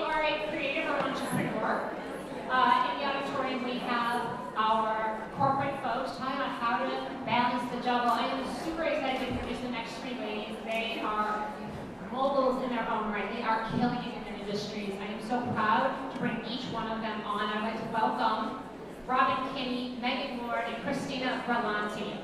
are a creative or entrepreneur, in the auditorium we have our corporate folks talking about how to balance the juggle. I am super excited to introduce the next three ladies. They are moguls in their own right. They are killing it in their industries. I am so proud to bring each one of them on. I'd like to welcome Robin Kinney, Megan Ward, and Christina Berlanti.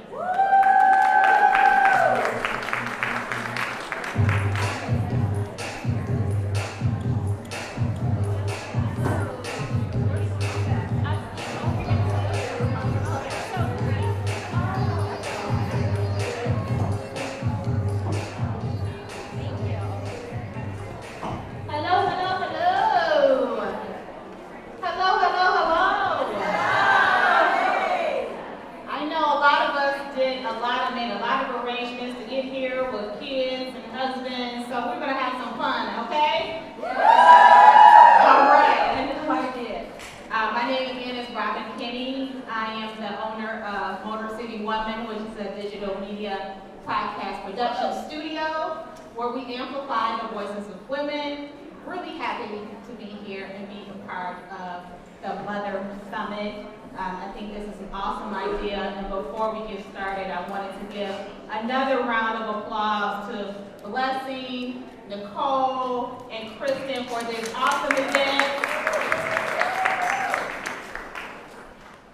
Production studio where we amplify the voices of women. Really happy to be here and be a part of the Mother Summit. I think this is an awesome idea, and before we get started, I wanted to give another round of applause to Blessing, Nicole, and Kristen for this awesome event.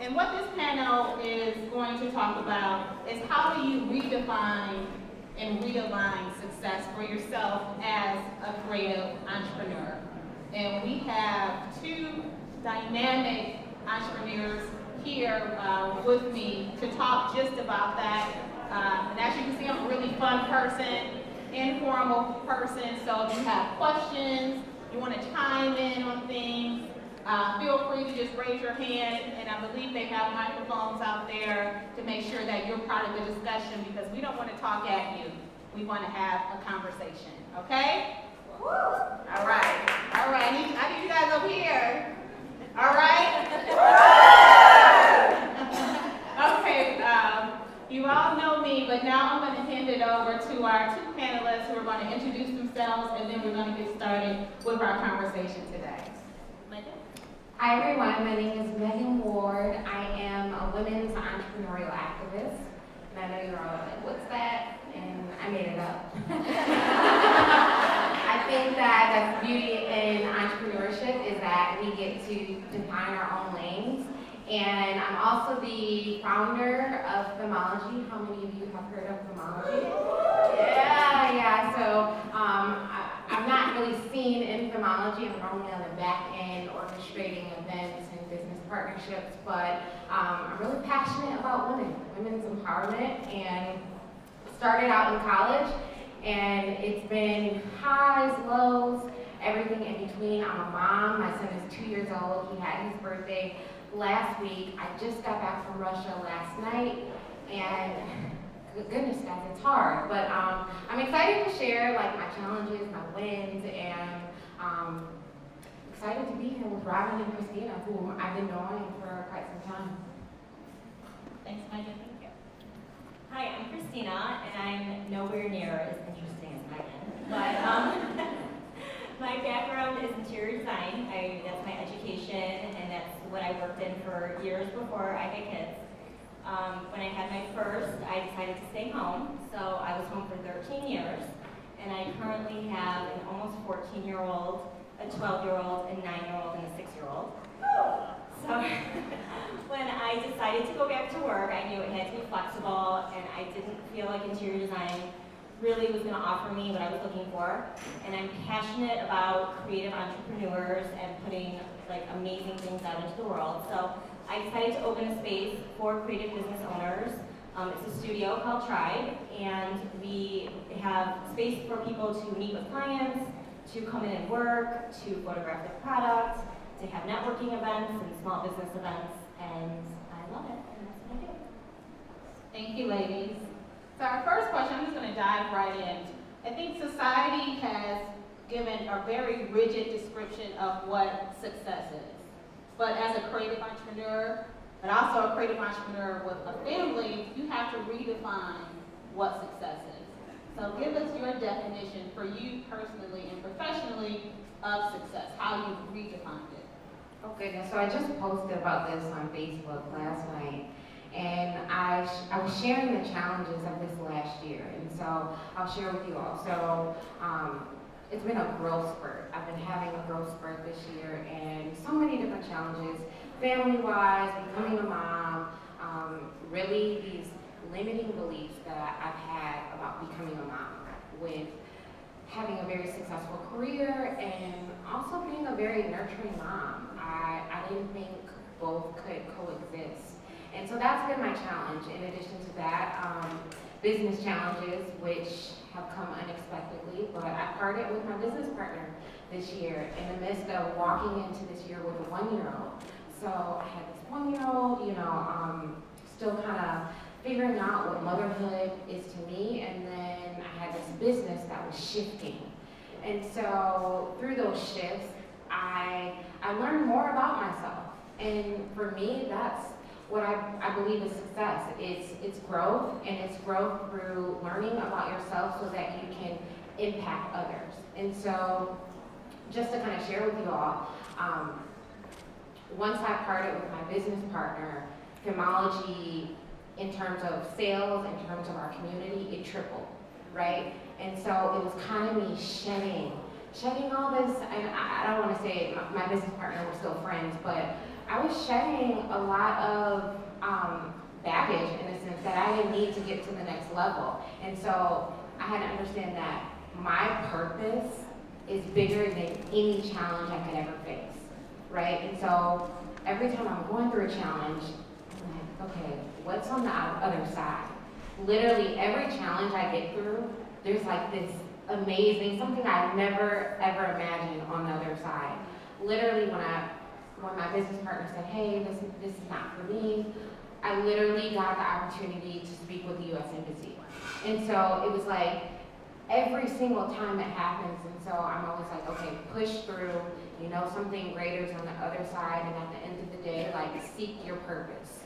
And what this panel is going to talk about is how do you redefine and realign success for yourself as a creative entrepreneur. And we have two dynamic entrepreneurs here with me to talk just about that. And as you can see, I'm a really fun person, informal person, so if you have questions, you want to chime in on things, feel free to just raise your hand, and I believe they have microphones out there to make sure that you're part of the discussion because we don't want to talk at you. We want to have a conversation, okay? Woo. All right. I need you guys up here. All right? Okay, you all know me, but now I'm going to hand it over to our two panelists who are going to introduce themselves, and then we're going to get started with our conversation today. Hi everyone, my name is Megan Ward. I am a women's entrepreneurial activist. And I know you're all like, what's that? And I made it up. I think that the beauty in entrepreneurship is that we get to define our own lanes. And I'm also the founder of Themology. How many of you have heard of Themology? Yeah. So I'm not really seen in Themology. I'm normally on the back end orchestrating events and business partnerships, but I'm really passionate about women's empowerment, and started out in college, and it's been highs, lows, everything in between. I'm a mom. My son is 2 years old. He had his birthday last week. I just got back from Russia last night, and goodness, guys, it's hard. But I'm excited to share like my challenges, my wins, and excited to be here with Robin and Christina, who I've been knowing for quite some time. Thanks, Megan. Thank you. Hi, I'm Christina, and I'm nowhere near as interesting as Megan. But my background is interior design. That's my education, and that's what I worked in for years before I had kids. When I had my first, I decided to stay home, so I was home for 13 years, and I currently have an almost 14-year-old, a 12-year-old, a 9-year-old, and a 6-year-old. So when I decided to go back to work, I knew it had to be flexible, and I didn't feel like interior design really was going to offer me what I was looking for. And I'm passionate about creative entrepreneurs and putting like amazing things out into the world. So I decided to open a space for creative business owners. It's a studio called Tribe, and we have space for people to meet with clients, to come in and work, to photograph their product, to have networking events and small business events, and I love it, and that's what I do. Thank you, ladies. So our first question, I'm just going to dive right in. I think society has given a very rigid description of what success is. But as a creative entrepreneur, and also a creative entrepreneur with a family, you have to redefine what success is. So give us your definition for you personally and professionally of success, how you redefined it. Oh goodness, so I just posted about this on Facebook last night, and I was sharing the challenges of this last year, and so I'll share with you all. So it's been a growth spurt. I've been having a growth spurt this year, and so many different challenges, family-wise, becoming a mom, really these limiting beliefs that I've had about becoming a mom, with having a very successful career and also being a very nurturing mom. I didn't think both could coexist. And so that's been my challenge. In addition to that, business challenges, which have come unexpectedly, but I parted with my business partner this year in the midst of walking into this year with a 1-year-old. So I had this 1-year-old, still kind of figuring out what motherhood is to me, and then I had this business that was shifting. And so through those shifts, I learned more about myself. And for me, that's what I believe is success. It's growth, and it's growth through learning about yourself so that you can impact others. And so just to kind of share with you all, once I parted with my business partner, Femology, in terms of sales, in terms of our community, it tripled, right? And so it was kind of me shedding all this, and I don't want to say my business partner, we're still friends, but I was shedding a lot of baggage in the sense that I didn't need to get to the next level. And so I had to understand that my purpose is bigger than any challenge I could ever face, right? And so every time I'm going through a challenge, I'm like, okay, what's on the other side? Literally every challenge I get through, there's like this amazing, something I never ever imagined on the other side. Literally when my business partner said, hey, this is not for me, I literally got the opportunity to speak with the U.S. Embassy. And so it was like every single time it happens, and so I'm always like, okay, push through, something greater is on the other side, and at the end of the day, like, seek your purpose.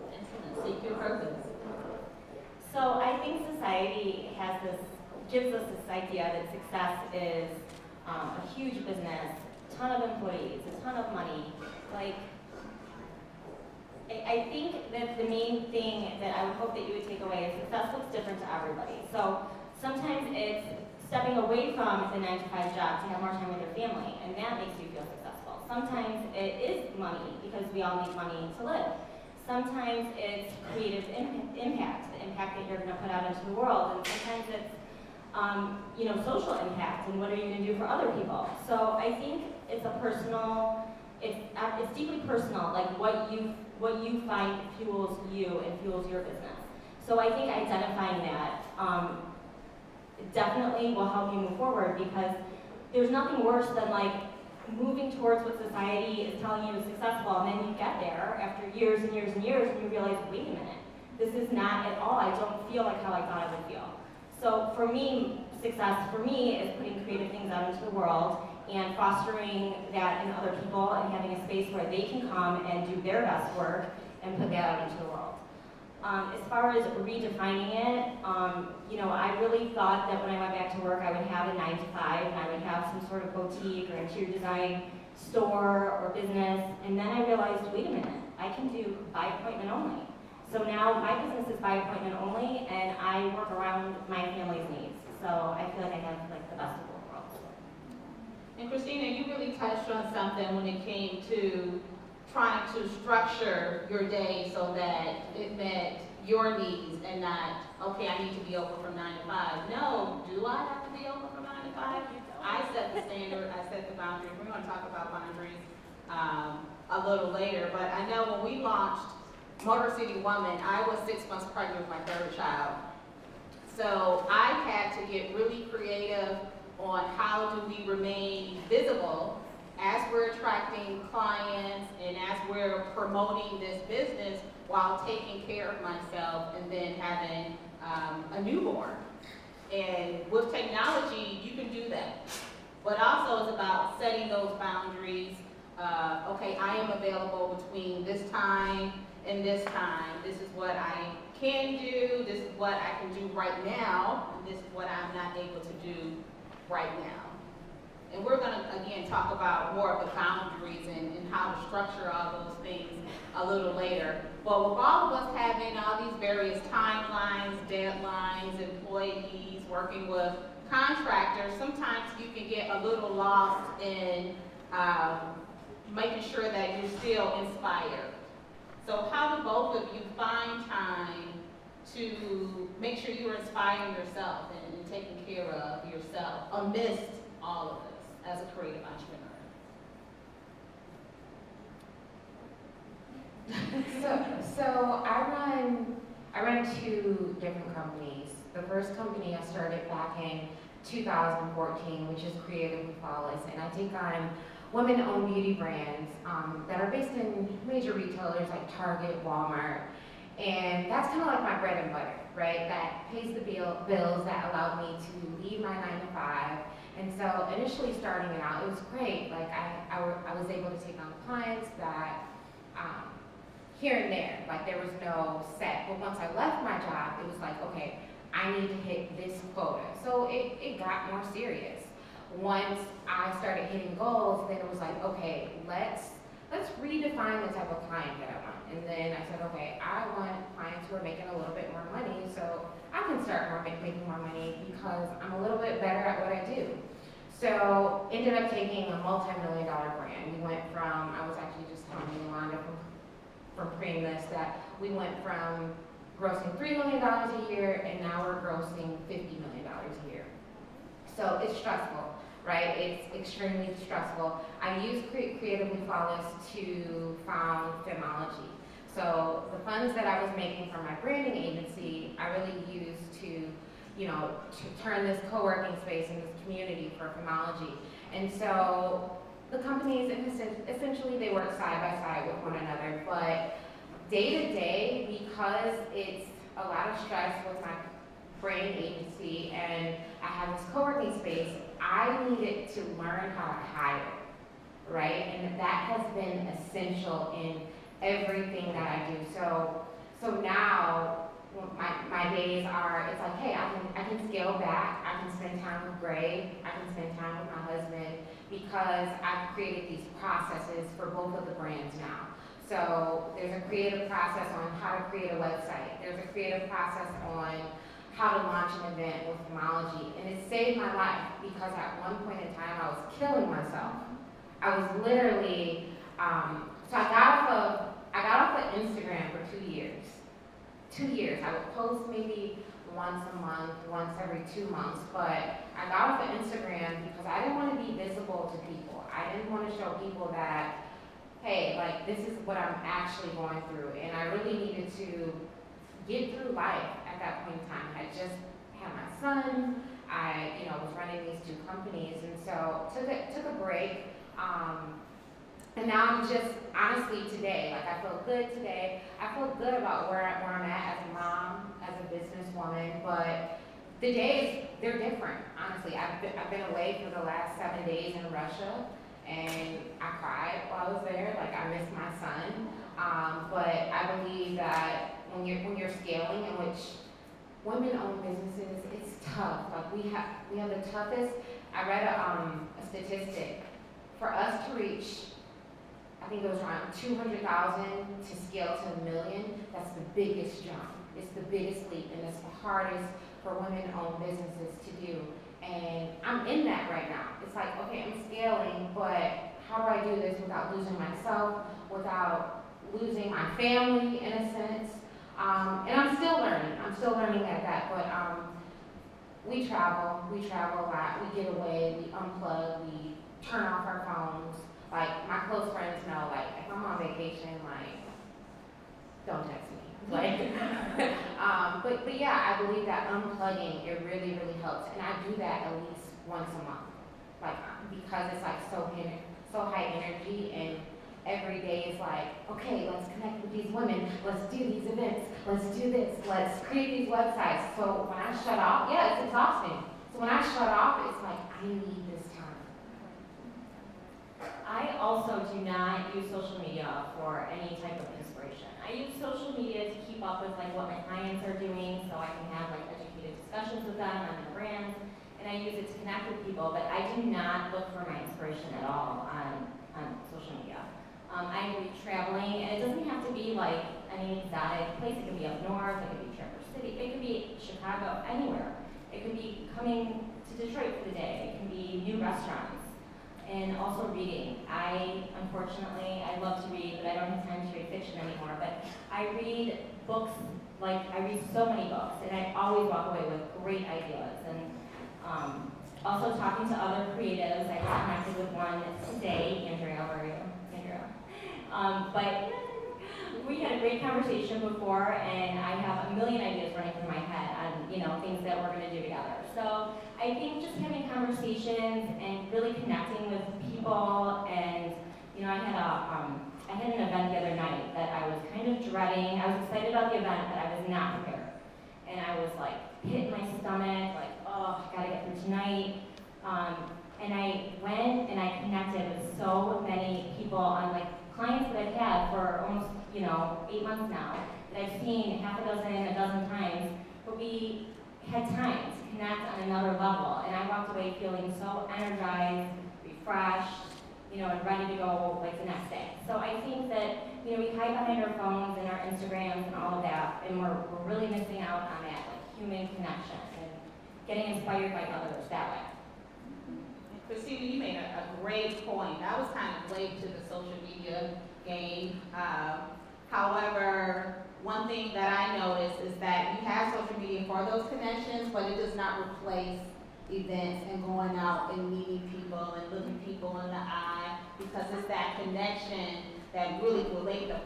Excellent. Seek your purpose. So I think society gives us this idea that success is a huge business, a ton of employees, a ton of money. Like, I think that the main thing that I would hope that you would take away is success looks different to everybody. So sometimes it's stepping away from the 9-to-5 job to have more time with your family, and that makes you feel successful. Sometimes it is money, because we all need money to live. Sometimes it's creative impact, the impact that you're going to put out into the world, and sometimes it's social impact, and what are you going to do for other people. So I think it's a personal, it's deeply personal, like what you find fuels you and fuels your business. So I think identifying that definitely will help you move forward, because there's nothing worse than like moving towards what society is telling you is successful, and then you get there after years and years and years, and you realize, wait a minute, this is not at all, I don't feel like how I thought I would feel. So for me, success for me is putting creative things out into the world and fostering that in other people and having a space where they can come and do their best work and put that out into the world. As far as redefining it, I really thought that when I went back to work, I would have a 9-to-5 and I would have some sort of boutique or interior design store or business. And then I realized, wait a minute, I can do by appointment only. So now my business is by appointment only, and I work around my family's needs. So I feel like I have like the best of both worlds. And Christina, you really touched on something when it came to trying to structure your day so that it met your needs and not, okay, I need to be open from 9 to 5. No, do I have to be open from 9 to 5? I set the standard, I set the boundaries. We're going to talk about boundaries a little later, but I know when we launched Motor City Woman, I was 6 months pregnant with my third child. So I had to get really creative on how do we remain visible as we're attracting clients and as we're promoting this business while taking care of myself and then having a newborn. And with technology, you can do that. But also it's about setting those boundaries. Okay, I am available between this time and this time. This is what I can do. This is what I can do right now. And this is what I'm not able to do right now. And we're going to talk about more of the boundaries and how to structure all those things a little later. But with all of us having all these various timelines, deadlines, employees, working with contractors, sometimes you can get a little lost in making sure that you're still inspired. So how do both of you find time to make sure you're inspiring yourself and taking care of yourself amidst all of this as a creative entrepreneur? So I run two different companies. The first company I started back in 2014, which is Creatively Flawless, and I take on women-owned beauty brands that are based in major retailers like Target, Walmart, and that's kind of like my bread and butter, right? That pays the bills that allowed me to leave my 9 to 5. And so initially starting it out, it was great. Like I was able to take on clients that here and there, like there was no set. But once I left my job, it was like, okay, I need to hit this quota. So it got more serious. Once I started hitting goals, then it was like, okay, let's redefine the type of client that I want. And then I said, okay, I want clients who are making a little bit more money, so I can start making more money because I'm a little bit better at what I do. So ended up taking a multi-million-dollar brand. We went from, I was actually just telling Yolanda from creating this, that we went from grossing $3 million a year, and now we're grossing $50 million a year. So it's stressful, right? It's extremely stressful. I used Creatively Flawless to found Femology. So the funds that I was making from my branding agency, I really used to, to turn this co-working space into this community for Femology. And so the companies, essentially they work side by side with one another, but day to day, because it's a lot of stress with my branding agency and I have this co-working space, I needed to learn how to hire, right? And that has been essential in everything that I do. So now my days are, it's like, hey, I can scale back, I can spend time with Greg, I can spend time with my husband, because I've created these processes for both of the brands now. So there's a creative process on how to create a website. There's a creative process on how to launch an event with Femology. And it saved my life because at one point in time I was killing myself. I was literally, so I got off of Instagram for 2 years. 2 years. I would post maybe once a month, once every 2 months, but I got off of Instagram because I didn't want to be visible to people. I didn't want to show people that, hey, like this is what I'm actually going through, and I really needed to get through life at that point in time. I just had my son, I was running these two companies, and so took a break, and now I'm just, honestly today, like I feel good today, I feel good about where I'm at as a mom, as a businesswoman, but the days, they're different, honestly. I've been away for the last 7 days in Russia, and I cried while I was there, like I missed my son, but I believe that when you're scaling, in which women-owned businesses, it's tough. Like we have the toughest. I read a statistic for us to reach, I think it was around 200,000 to scale to 1 million. That's the biggest jump. It's the biggest leap, and it's the hardest for women-owned businesses to do. And I'm in that right now. It's like, okay, I'm scaling, but how do I do this without losing myself, without losing my family in a sense? And I'm still learning at that, but we travel a lot, we get away, we unplug, we turn off our phones. Like, my close friends know, like, if I'm on vacation, like, don't text me. Like, but yeah, I believe that unplugging, it really, really helps. And I do that at least once a month. Like, because it's like so high energy, and every day is like, okay, let's connect with these women, let's do these events, let's do this, let's create these websites. So when I shut off, yeah, it's exhausting. So when I shut off, it's like, I need this time. I also do not use social media for any type of inspiration. I use social media to keep up with like what my clients are doing, so I can have like educated discussions with them on their brands. And and I use it to connect with people, but I do not look for my inspiration at all on social media. I enjoy traveling, and it doesn't have to be like any exotic place. It could be up north, it could be Traverse City, it could be Chicago, anywhere. It could be coming to Detroit for the day. It can be new restaurants, and also reading. Unfortunately, I love to read, but I don't have time to read fiction anymore. But I read books, like I read so many books, and I always walk away with great ideas. And also talking to other creatives. I just connected with one today, Andrea, how are you? But we had a great conversation before, and I have a million ideas running through my head on, things that we're going to do together. So I think just having conversations and really connecting with people, and I had an event the other night that I was kind of dreading. I was excited about the event, but I was not prepared, and I was like hitting my stomach, like, oh, I gotta get through tonight. And I went and I connected with so many people on like clients that I've had for almost, 8 months now, that I've seen half a dozen times, but we had time to connect on another level, and I walked away feeling so energized, refreshed, and ready to go like the next day. So I think that, we hide behind our phones and our Instagrams and all of that, and we're really missing out on that like human connection and getting inspired by others that way. Christina, you made a great point. I was kind of late to the social media game. However, one thing that I noticed is that you have social media for those connections, but it does not replace events and going out and meeting people and looking people in the eye, because it's that connection that really will lay the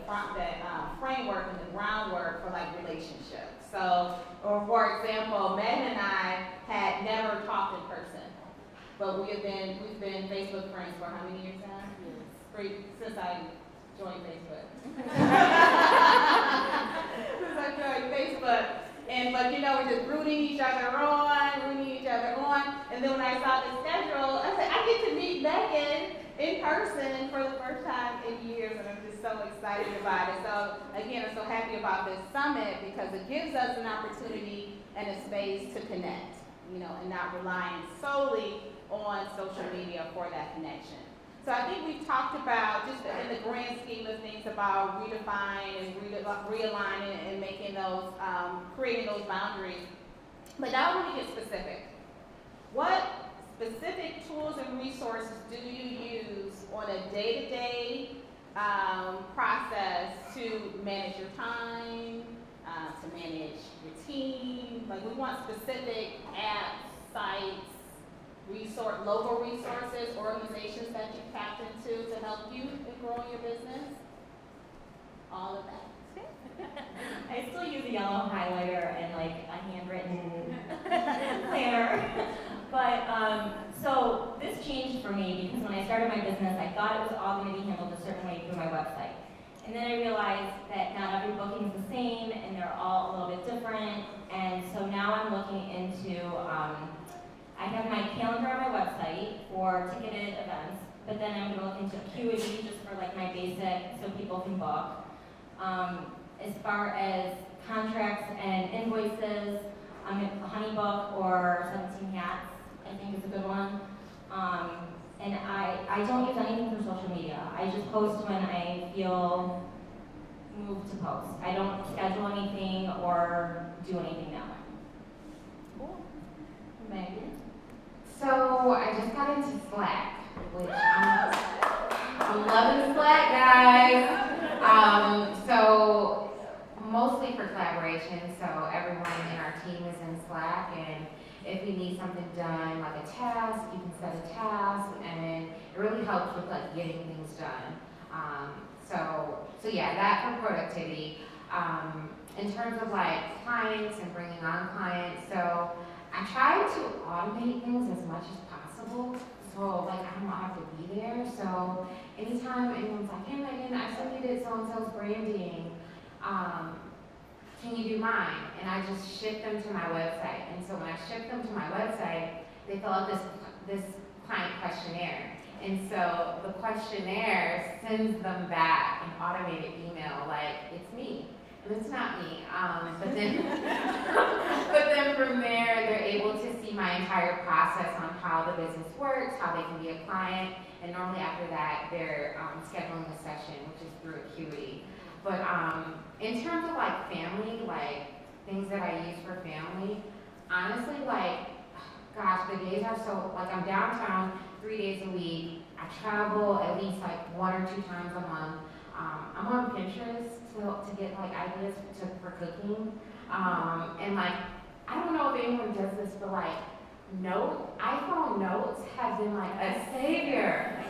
framework and the groundwork for like relationships. So, or for example, Megan and I had never talked in person, but we've been Facebook friends for how many years now? Since I joined Facebook. Since I joined Facebook. But we're just rooting each other on, and then when I saw the schedule, I said, I get to meet Megan in person for the first time in years, and I'm just so excited about it. So again, I'm so happy about this summit because it gives us an opportunity and a space to connect, and not relying solely on social media for that connection. So I think we've talked about, just in the grand scheme of things, about redefine and realigning and making those, creating those boundaries. But now I want to get specific. What specific tools and resources do you use on a day-to-day process to manage your time, to manage your team? Like, we want specific apps, sites, local resources, organizations that you tapped into to help you in growing your business. All of that. I still use a yellow highlighter and like a handwritten planner. But so this changed for me because when I started my business, I thought it was all going to be handled a certain way through my website. And then I realized that not every booking is the same, and they're all a little bit different. And so now I'm looking into, I have my calendar on my website for ticketed events, but then I'm going to look into Acuity just for like my basic, so people can book. As far as contracts and invoices, I'm at Honeybook or 17 Hats, I think is a good one. And I don't use anything for social media. I just post when I feel moved to post. I don't schedule anything or do anything that way. Cool. Megan? So I just got into Slack, which I'm loving Slack, guys. So mostly for collaboration. So everyone in our team is in Slack, and if we need something done, like a task, you can set a task, and it really helps with like getting things done. So yeah, that for productivity. In terms of like clients and bringing on clients, so I try to automate things as much as possible. So like I don't have to be there. So anytime anyone's like, hey Megan, I still needed so-and-so's branding, can you do mine? And I just ship them to my website. And so when I ship them to my website, they fill out this client questionnaire. And so the questionnaire sends them back an automated email like, it's me. And it's not me. But then, but then from there, they're able to see my entire process on how the business works, how they can be a client, and normally after that, they're scheduling a session, which is through Acuity. But in terms of like family, like things that I use for family, honestly, like, gosh, the days are so, like I'm downtown 3 days a week. I travel at least like 1 or 2 times a month. I'm on Pinterest to get like ideas for cooking. And like, I don't know if anyone does this, but like iPhone notes have been like a savior.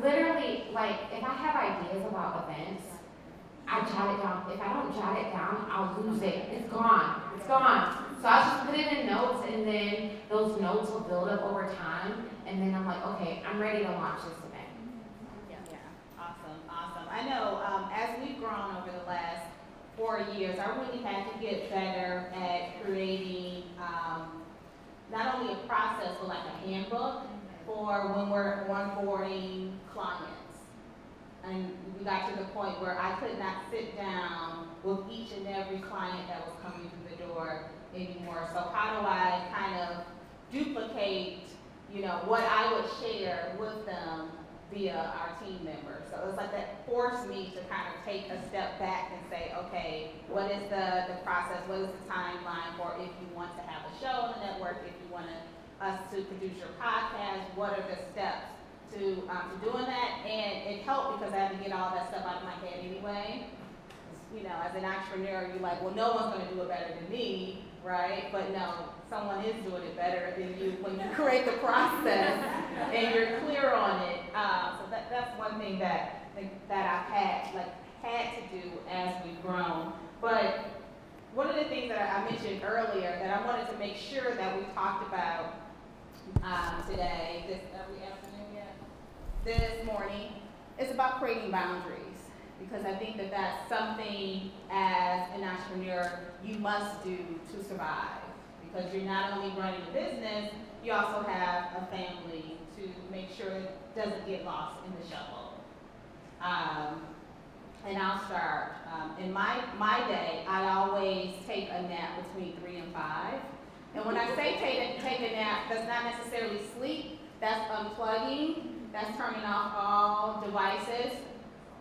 Literally, like if I have ideas about events, I jot it down. If I don't jot it down, I'll lose it. It's gone. It's gone. So I'll just put it in notes, and then those notes will build up over time. And then I'm like, okay, I'm ready to launch this event. Yeah, awesome. I know as we've grown over the last 4 years, I really had to get better at creating not only a process, but like a handbook for when we're onboarding clients. And we got to the point where I could not sit down with each and every client that was coming through the door anymore. So how do I kind of duplicate, what I would share with them via our team members? So it's like that forced me to kind of take a step back and say, okay, what is the process? What is the timeline for if you want to have a show on the network, if you want us to produce your podcast, what are the steps to doing that? And it helped because I had to get all that stuff out of my head anyway. As an entrepreneur, you're like, well, no one's going to do it better than me, right? But no, someone is doing it better than you when you create the process and you're clear on it. So that's one thing that I've had to do as we've grown. But one of the things that I mentioned earlier that I wanted to make sure that we talked about today, this morning, is about creating boundaries. Because I think that that's something as an entrepreneur you must do to survive. Because you're not only running a business, you also have a family to make sure it doesn't get lost in the shuffle. And I'll start. In my day, I always take a nap between 3 and 5. And when I say take a nap, that's not necessarily sleep. That's unplugging. That's turning off all devices.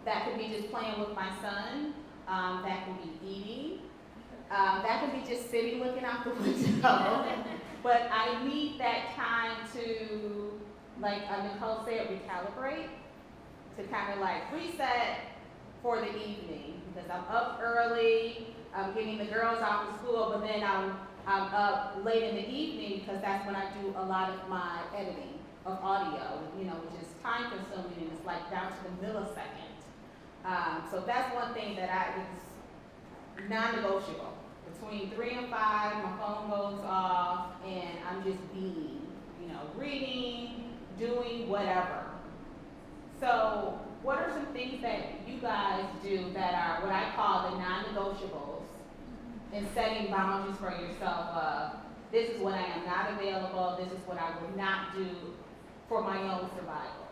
That could be just playing with my son. That could be eating. That could be just sitting looking out the window. But I need that time to, like Nicole said, recalibrate, to kind of like reset for the evening. Because I'm up early, I'm getting the girls off to school, but then I'm up late in the evening because that's when I do a lot of my editing of audio, which is time consuming and it's like down to the millisecond. So that's one thing that is non-negotiable. Between 3 and 5, my phone goes off and I'm just being, reading, doing whatever. So what are some things that you guys do that are what I call the non-negotiables in setting boundaries for yourself? This is when I am not available, this is what I will not do for my own survival.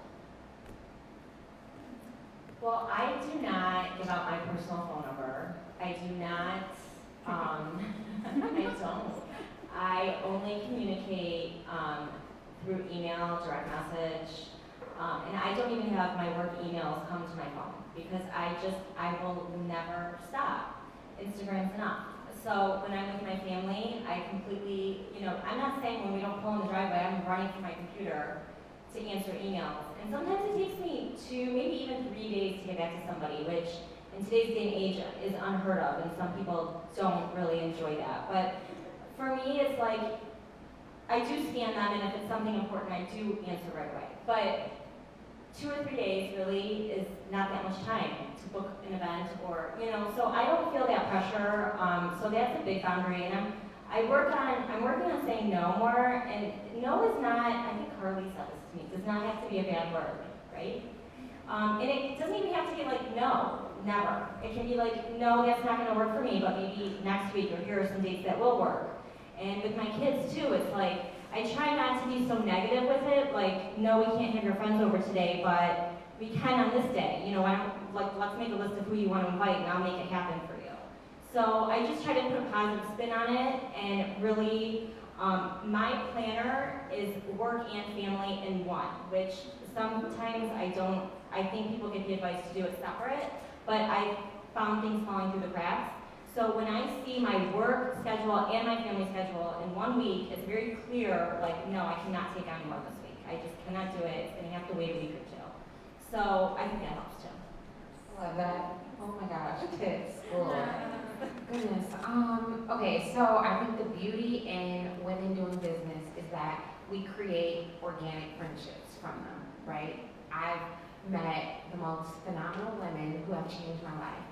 Well, I do not give out my personal phone number. I do not, I don't. I only communicate through email, direct message, and I don't even have my work emails come to my phone because I will never stop. Instagram's enough. So when I'm with my family, I completely, I'm not saying when we don't pull in the driveway, I'm running to my computer to answer emails. And sometimes it takes me 2, maybe even 3 days to get back to somebody, which in today's day and age is unheard of, and some people don't really enjoy that. But for me, it's like, I do scan them, and if it's something important, I do answer right away. But 2 or 3 days really is not that much time to book an event or, so I don't feel that pressure. So that's a big boundary, and I'm working on saying no more, and no is not, I think Carly said this to me, does not have to be a bad word, right? And it doesn't even have to be like no, never. It can be like, no, that's not gonna work for me, but maybe next week, or here are some dates that will work. And with my kids too, it's like, I try not to be so negative with it, like, no, we can't have your friends over today, but we can on this day. Let's make a list of who you want to invite, and I'll make it happen for you. So I just try to put a positive spin on it, and really, my planner is work and family in one, which sometimes I think people get the advice to do it separate, but I found things falling through the cracks. So when I see my work schedule and my family schedule in 1 week, it's very clear, like, no, I cannot take on more this week. I just cannot do it. It's gonna have to wait a week or two. So I think that helps too. Love that. Oh my gosh, tips. Goodness. Okay, so I think the beauty in women doing business is that we create organic friendships from them, right? I've met the most phenomenal women who have changed my life.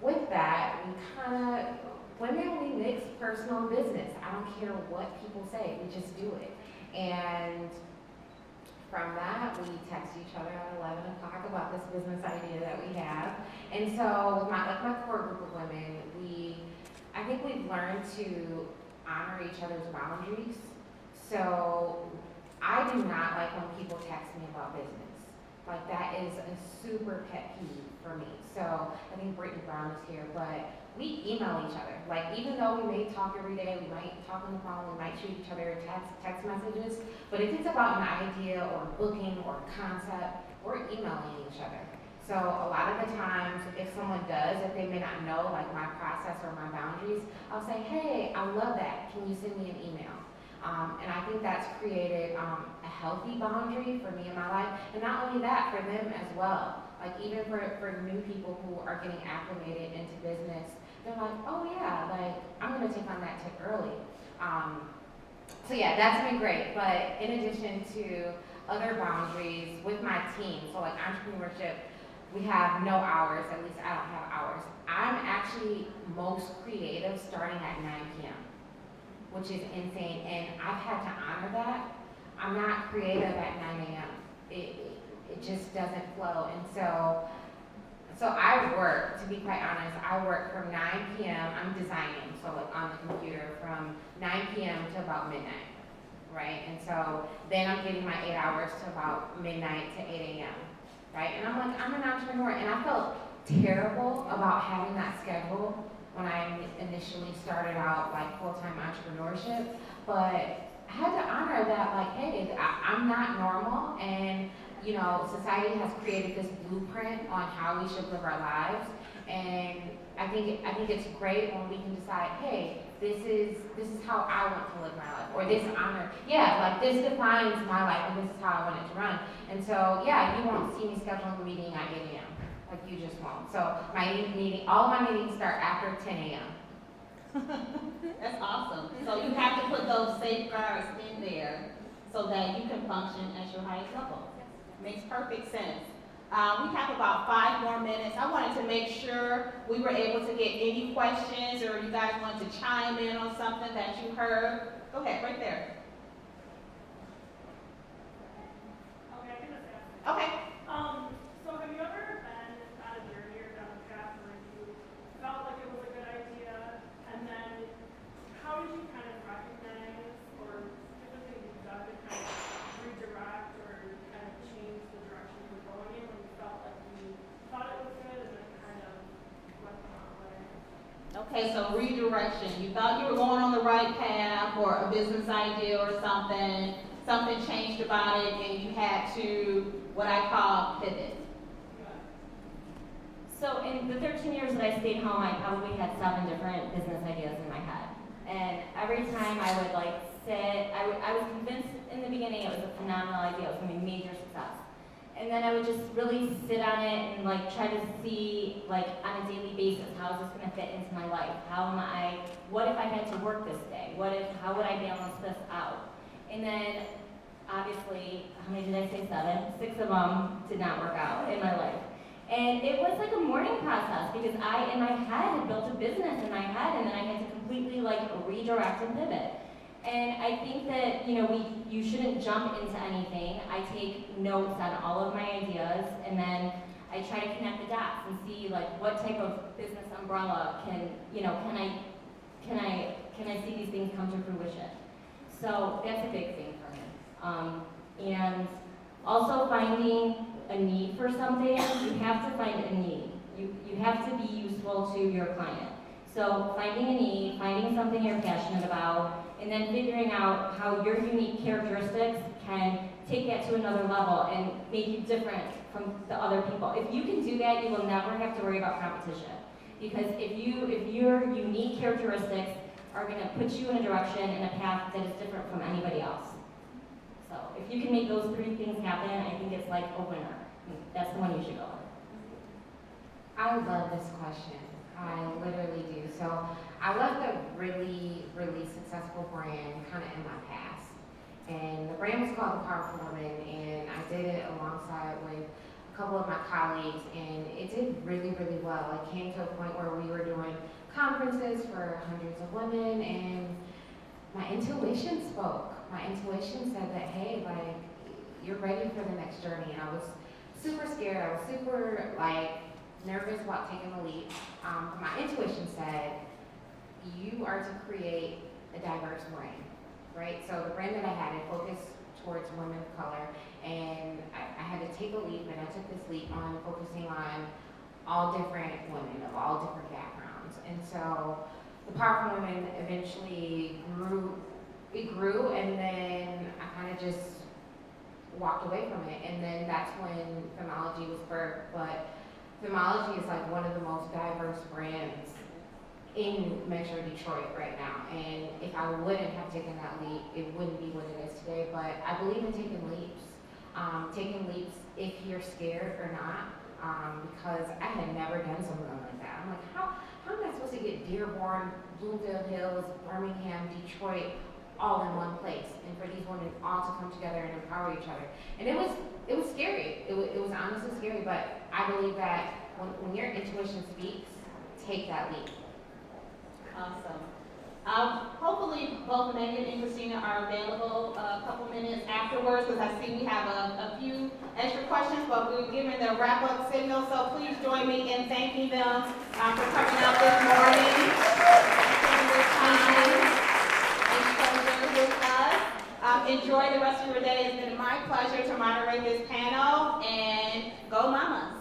With that, we mix personal and business. I don't care what people say, we just do it. And from that, we text each other at 11 o'clock about this business idea that we have. And so with my core group of women, I think we've learned to honor each other's boundaries. So I do not like when people text me about business. Like, that is a super pet peeve for me. So I think Brittany Brown is here, but we email each other. Like, even though we may talk every day, we might talk on the phone, we might shoot each other text messages, but if it's about an idea or booking or concept, we're emailing each other. So a lot of the times, if someone does, if they may not know like my process or my boundaries, I'll say, hey, I love that. Can you send me an email? And I think that's created a healthy boundary for me in my life. And not only that, for them as well. Like, even for new people who are getting acclimated into business, they're like, oh yeah, like, I'm gonna take on that tip early. So yeah, that's been great. But in addition to other boundaries with my team, so like entrepreneurship, we have no hours, at least I don't have hours. I'm actually most creative starting at 9 p.m., which is insane, and I've had to honor that. I'm not creative at 9 a.m. It just doesn't flow, and so I work, to be quite honest, I work from 9 p.m., I'm designing, so like on the computer, from 9 p.m. to about midnight, right? And so then I'm getting my 8 hours to about midnight to 8 a.m., right? And I'm like, I'm an entrepreneur, and I felt terrible about having that schedule when I initially started out like full-time entrepreneurship, but I had to honor that, like, hey, I'm not normal, and you know, society has created this blueprint on how we should live our lives, and I think it's great when we can decide, hey, this is how I want to live my life, or this honor, yeah, like this defines my life, and this is how I want it to run. And so, yeah, you won't see me scheduling a meeting at 8 a.m. Like, you just won't. So all of my meetings start after 10 a.m. That's awesome. So you have to put those safeguards in there so that you can function at your highest level. Makes perfect sense. We have about 5 more minutes. I wanted to make sure we were able to get any questions, or you guys want to chime in on something that you heard. Go ahead, right there. Okay, I can just ask. Okay. So have you ever been on a journey or down a path where you felt like it was a good idea, and then how did you kind of recognize or typically you've done to kind of redirect or kind of change the direction you were going in when you felt like you thought it was good and then kind of went the wrong way? Okay, so redirection. You thought you were going on the right path or a business idea or something changed about it, and you had to, what I call, pivot. So in the 13 years that I stayed home, I probably had 7 different business ideas in my head. And every time I would like sit, I was convinced in the beginning it was a phenomenal idea, it was gonna be a major success. And then I would just really sit on it and like try to see like on a daily basis, how is this gonna fit into my life? What if I had to work this day? How would I balance this out? And then obviously, how many did I say? 7? 6 of them did not work out in my life. And it was like a mourning process because I, in my head, had built a business in my head, and then I had to completely like redirect and pivot. And I think that, you know, you shouldn't jump into anything. I take notes on all of my ideas, and then I try to connect the dots and see like what type of business umbrella can I see these things come to fruition. So that's a big thing for me. And also finding a need for something, you have to find a need. You have to be useful to your client. So finding a need, finding something you're passionate about, and then figuring out how your unique characteristics can take that to another level and make you different from the other people. If you can do that, you will never have to worry about competition. Because if your unique characteristics are going to put you in a direction and a path that is different from anybody else. So if you can make those three things happen, I think it's like a winner. That's the one you should go with. I love this question. I literally do. So I left a really, really successful brand kind of in my past. And the brand was called The Powerful Woman, and I did it alongside with a couple of my colleagues, and it did really, really well. It came to a point where we were doing conferences for hundreds of women, and my intuition spoke. My intuition said that, hey, like, you're ready for the next journey. And I was super scared. I was super, like, nervous about taking the leap. But my intuition said, you are to create a diverse brand, right? So the brand that I had, it focused towards women of color, and I had to take a leap, and I took this leap on focusing on all different women of all different backgrounds. And so the Powerful Women eventually grew, and then I kind of just walked away from it. And then that's when Femology was birthed. But Femology is like one of the most diverse brands in Metro Detroit right now. And if I wouldn't have taken that leap, it wouldn't be what it is today. But I believe in taking leaps. Taking leaps if you're scared or not. Because I had never done something like that. I'm like, how am I supposed to get Dearborn, Bloomfield Hills, Birmingham, Detroit, all in one place, and for these women all to come together and empower each other? And it was scary. It was honestly scary, but I believe that when your intuition speaks, take that leap. Awesome. Hopefully both Megan and Christina are available a couple minutes afterwards, because I see we have a few extra questions, but we're giving the wrap-up signal, so please join me in thanking them for coming out this morning, spending this time and treasure with us. Enjoy the rest of your day. It's been my pleasure to moderate this panel, and go Mamas.